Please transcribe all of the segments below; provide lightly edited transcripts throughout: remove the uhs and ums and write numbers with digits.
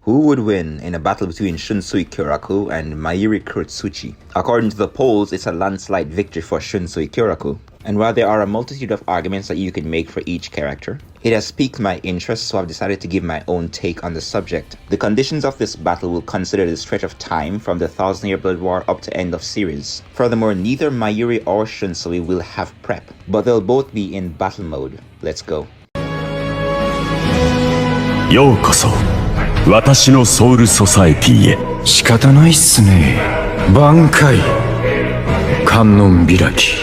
Who would win in a battle between Shunsui Kyoraku and Mayuri Kurotsuchi? According to the polls, it's a landslide victory for Shunsui Kyoraku. And while there are a multitude of arguments that you can make for each character, it has piqued my interest, so I've decided to give my own take on the subject. The conditions of this battle will consider the stretch of time from the 1000-year Blood War up to end of series. Furthermore, neither Mayuri or Shunsui will have prep, but they'll both be in battle mode. Let's go. ようこそ私のソウルソサエティへ。仕方ないっすね。挽回観音開き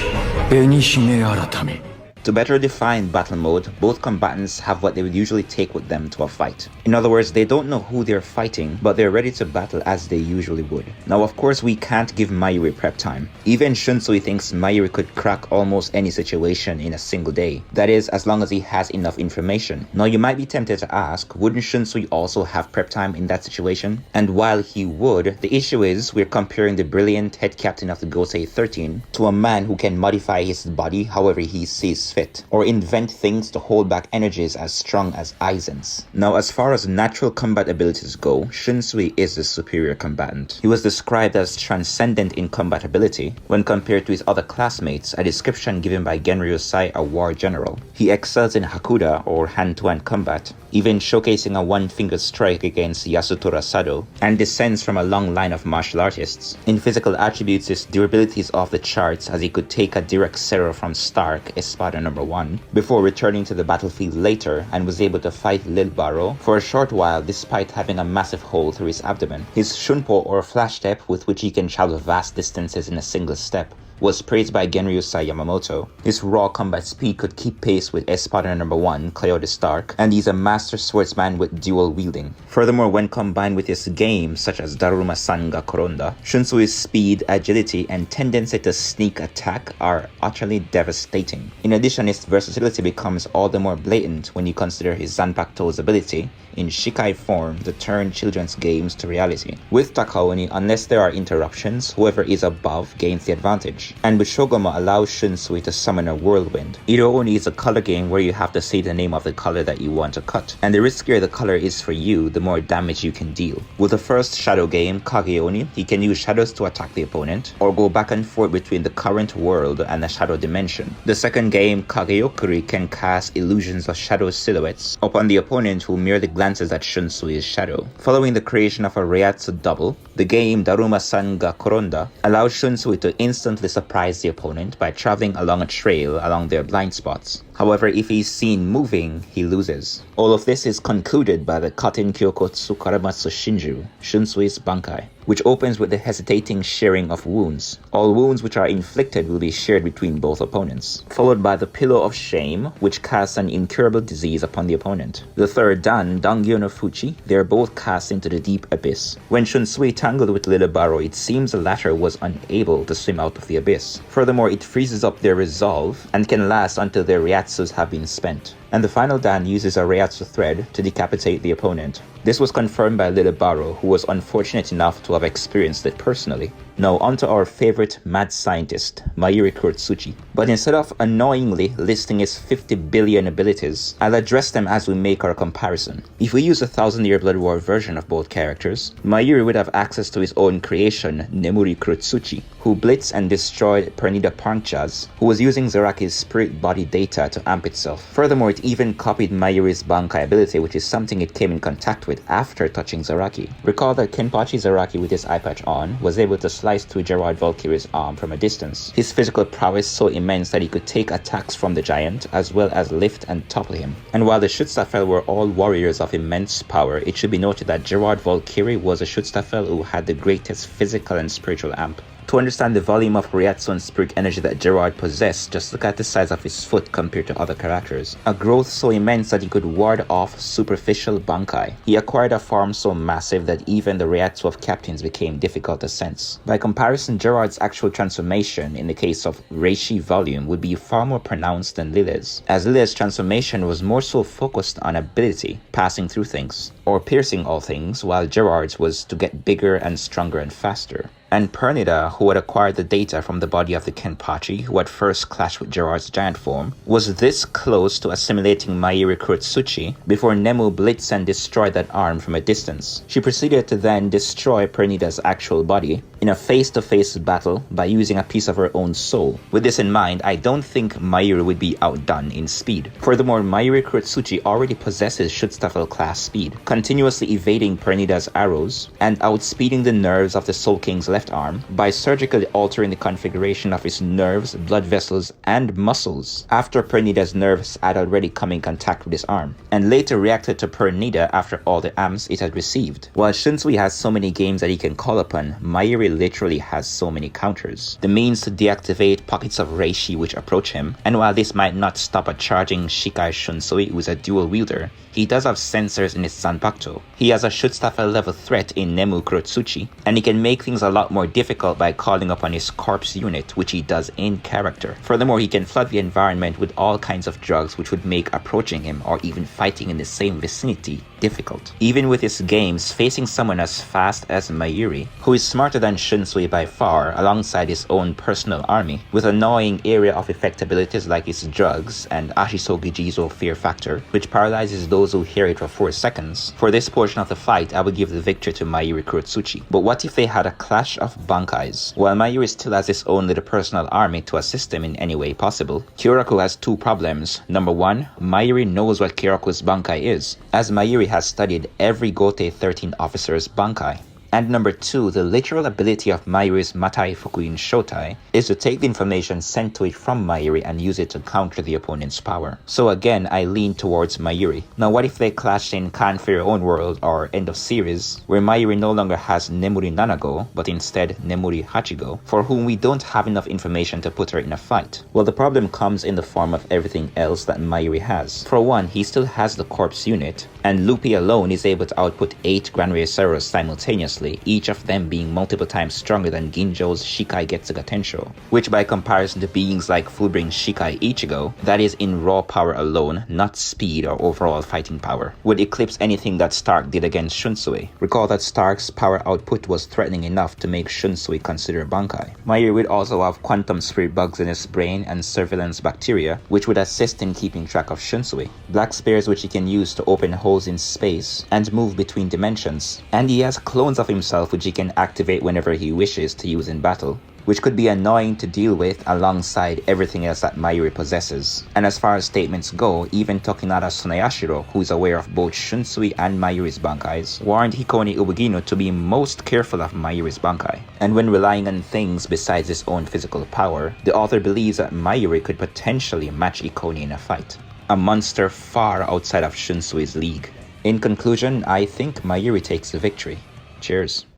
紅姫改め。 To better define battle mode, both combatants have what they would usually take with them to a fight. In other words, they don't know who they're fighting, but they're ready to battle as they usually would. Now, of course, we can't give Mayuri prep time. Even Shunsui thinks Mayuri could crack almost any situation in a single day. That is, as long as he has enough information. Now, you might be tempted to ask, wouldn't Shunsui also have prep time in that situation? And while he would, the issue is we're comparing the brilliant head captain of the GOTEI 13 to a man who can modify his body however he sees fit, or invent things to hold back energies as strong as Aizen's. Now, as far as natural combat abilities go, Shunsui is the superior combatant. He was described as transcendent in combat ability when compared to his other classmates, a description given by Genryusai, a war general. He excels in Hakuda, or hand-to-hand combat, even showcasing a one-finger strike against Yasutora Sado, and descends from a long line of martial artists. In physical attributes, his durability is off the charts, as he could take a direct Zero from Stark, Espada No. 1, before returning to the battlefield later, and was able to fight Lil Baro for a short while despite having a massive hole through his abdomen. His Shunpo, or flash step, with which he can travel vast distances in a single step, was praised by Genryusai Yamamoto. His raw combat speed could keep pace with Espada No. 1, Coyote Stark, and he's a master swordsman with dual wielding. Furthermore, when combined with his games such as Daruma-san ga Koronda, Shunsui's speed, agility, and tendency to sneak attack are utterly devastating. In addition, his versatility becomes all the more blatant when you consider his Zanpakuto's ability in Shikai form to turn children's games to reality. With Takaoni, unless there are interruptions, whoever is above gains the advantage. And with Shogoma allows Shunsui to summon a whirlwind. Irooni is a color game where you have to say the name of the color that you want to cut, and the riskier the color is for you, the more damage you can deal. With the first shadow game, Kageoni, he can use shadows to attack the opponent, or go back and forth between the current world and the shadow dimension. The second game, Kageyokuri, can cast illusions of shadow silhouettes upon the opponent who merely glances at Shunsui's shadow. Following the creation of a Reiatsu double, the game Daruma-san ga Koronda allows Shunsui to instantly surprise the opponent by traveling along a trail along their blind spots. However, if he's seen moving, he loses. All of this is concluded by the Katen Kyokotsu Karamatsu Shinju, Shunsui's Bankai, which opens with the hesitating sharing of wounds. All wounds which are inflicted will be shared between both opponents, followed by the Pillow of Shame, which casts an incurable disease upon the opponent. The third Dan, Dangyo no Fuchi, they are both cast into the deep abyss. When Shunsui tangled with Little Baro, it seems the latter was unable to swim out of the abyss. Furthermore, it freezes up their resolve and can last until their Ryatsus have been spent. And the final Dan uses a Reiatsu thread to decapitate the opponent. This was confirmed by Little Baro, who was unfortunate enough to have experienced it personally. Now onto our favorite mad scientist, Mayuri Kurotsuchi. But instead of annoyingly listing his 50 billion abilities, I'll address them as we make our comparison. If we use a 1000-year Blood War version of both characters, Mayuri would have access to his own creation, Mayuri Kurotsuchi, who blitzed and destroyed Pernida Panchas, who was using Zaraki's spirit body data to amp itself. Furthermore, it even copied Mayuri's Bankai ability, which is something it came in contact with after touching Zaraki. Recall that Kenpachi Zaraki, with his eye patch on, was able to slice through Gerard Valkyrie's arm from a distance. His physical prowess so immense that he could take attacks from the giant, as well as lift and topple him. And while the Schutzstaffel were all warriors of immense power, it should be noted that Gerard Valkyrie was a Schutzstaffel who had the greatest physical and spiritual amp. To understand the volume of Reiatsu and spirit energy that Gerard possessed, just look at the size of his foot compared to other characters. A growth so immense that he could ward off superficial Bankai. He acquired a form so massive that even the Reiatsu of captains became difficult to sense. By comparison, Gerard's actual transformation in the case of Reishi volume would be far more pronounced than Lille's, as Lille's transformation was more so focused on ability, passing through things, or piercing all things, while Gerard's was to get bigger and stronger and faster. and Pernida, who had acquired the data from the body of the Kenpachi who had first clashed with Gerard's giant form, was this close to assimilating Mayuri Kurotsuchi before Nemu blitzed and destroyed that arm from a distance. She proceeded to then destroy Pernida's actual body in a face-to-face battle by using a piece of her own soul. With this in mind, I don't think Mayuri would be outdone in speed. Furthermore, Mayuri Kurotsuchi already possesses Schutzstaffel class speed, continuously evading Pernida's arrows and outspeeding the nerves of the Soul King's left arm by surgically altering the configuration of his nerves, blood vessels, and muscles after Pernida's nerves had already come in contact with his arm, and later reacted to Pernida after all the amps it had received. While Shunsui has so many games that he can call upon, Mayuri literally has so many counters. The means to deactivate pockets of Reishi which approach him, and while this might not stop a charging Shikai Shunsui who is a dual wielder, he does have sensors in his Zanpakuto. He has a Schutzstaffel level threat in Nemu Kurotsuchi, and he can make things a lot more difficult by calling upon his corpse unit, which he does in character. Furthermore, he can flood the environment with all kinds of drugs which would make approaching him or even fighting in the same vicinity difficult. Even with his games, facing someone as fast as Mayuri, who is smarter than Shunsui by far alongside his own personal army, with annoying area of effect abilities like his drugs and Ashisogi Jizo fear factor, which paralyzes those who hear it for 4 seconds. For this portion of the fight, I would give the victory to Mayuri Kurotsuchi. But what if they had a clash of Bankais? While Mayuri still has his own little personal army to assist him in any way possible, Kyōraku has 2 problems. Number 1, Mayuri knows what Kyōraku's Bankai is, as Mayuri has studied every GOTEI 13 officer's Bankai. And number 2, the literal ability of Mayuri's Matai Fukuin Shotai is to take the information sent to it from Mayuri and use it to counter the opponent's power. So again, I lean towards Mayuri. Now what if they clash in Kan for Your Own World or End of Series, where Mayuri no longer has Nemuri Nanago, but instead Nemuri Hachigo, for whom we don't have enough information to put her in a fight? Well, the problem comes in the form of everything else that Mayuri has. For one, he still has the corpse unit, and Lupi alone is able to output 8 Grand Reaceros simultaneously, each of them being multiple times stronger than Ginjo's Shikai Getsuga Tensho, which by comparison to beings like Fullbring Shikai Ichigo, that is in raw power alone, not speed or overall fighting power, would eclipse anything that Stark did against Shunsui. Recall that Stark's power output was threatening enough to make Shunsui consider Bankai. Mayuri would also have quantum spirit bugs in his brain and surveillance bacteria, which would assist in keeping track of Shunsui. Black spears which he can use to open holes in space and move between dimensions, and he has clones of himself which he can activate whenever he wishes to use in battle, which could be annoying to deal with alongside everything else that Mayuri possesses. And as far as statements go, even Tokinara Tsuneyashiro, who is aware of both Shunsui and Mayuri's Bankais, warned Hikoni Ubugino to be most careful of Mayuri's Bankai. And when relying on things besides his own physical power, the author believes that Mayuri could potentially match Hikoni in a fight, a monster far outside of Shunsui's league. In conclusion, I think Mayuri takes the victory. Cheers.